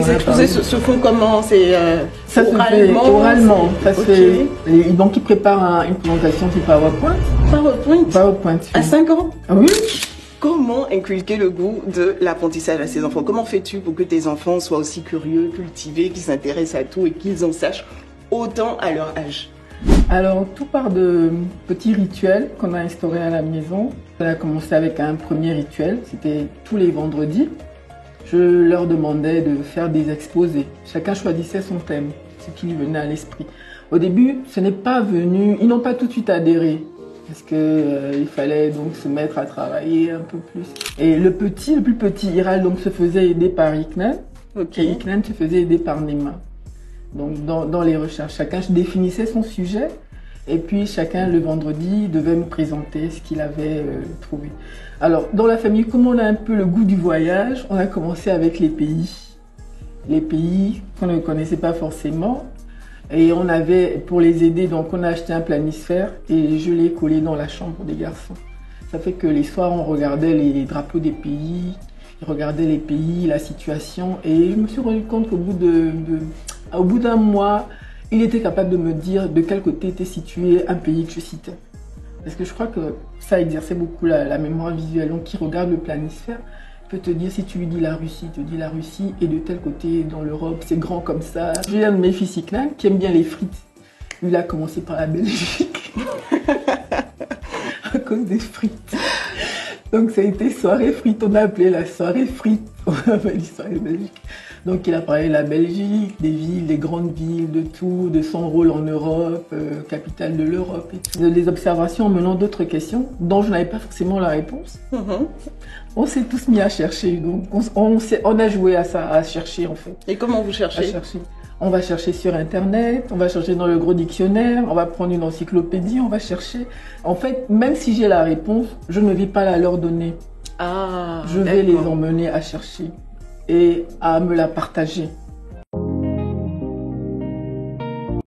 Ces exposés se font comment? C'est ça oralement? Se fait oralement. Ça se okay. fait, et donc, ils préparent une présentation sur PowerPoint. PowerPoint. À 5 ans? Oui. Comment inculquer le goût de l'apprentissage à ces enfants? Comment fais-tu pour que tes enfants soient aussi curieux, cultivés, qu'ils s'intéressent à tout et qu'ils en sachent autant à leur âge? Alors, tout part de petits rituels qu'on a instaurés à la maison. Ça a commencé avec un premier rituel, c'était tous les vendredis. Je leur demandais de faire des exposés. Chacun choisissait son thème, ce qui lui venait à l'esprit. Au début, ce n'est pas venu, ils n'ont pas tout de suite adhéré. Parce que il fallait donc se mettre à travailler un peu plus. Et le plus petit, Iral, donc se faisait aider par Iknan. Okay. Et Iknan se faisait aider par Nema. Donc dans les recherches, chacun définissait son sujet. Et puis chacun le vendredi devait nous présenter ce qu'il avait trouvé. Alors dans la famille, comme on a un peu le goût du voyage, on a commencé avec les pays. Les pays qu'on ne connaissait pas forcément. Et on avait, pour les aider, donc on a acheté un planisphère et je l'ai collé dans la chambre des garçons. Ça fait que les soirs, on regardait les drapeaux des pays, ils regardaient les pays, la situation. Et je me suis rendu compte qu'au bout d'un mois, il était capable de me dire de quel côté était situé un pays que je citais. Parce que je crois que ça exerçait beaucoup la mémoire visuelle. Donc, qui regarde le planisphère peut te dire, si tu lui dis la Russie, il te dit la Russie est de tel côté dans l'Europe, c'est grand comme ça. J'ai un de mes fils Iknan qui aime bien les frites. Lui, il a commencé par la Belgique à cause des frites. Donc ça a été soirée frites, on a appelé la soirée frites, on a appelé soirée Belgique. Donc il a parlé de la Belgique, des villes, des grandes villes, de tout, de son rôle en Europe, capitale de l'Europe et tout. Les observations en menant d'autres questions dont je n'avais pas forcément la réponse. On s'est tous mis à chercher, donc on a joué à ça, à chercher en fait. Et comment vous cherchez? On va chercher sur Internet, on va chercher dans le gros dictionnaire, on va prendre une encyclopédie, on va chercher. En fait, même si j'ai la réponse, je ne vais pas la leur donner. Ah, je vais les emmener à chercher et à me la partager.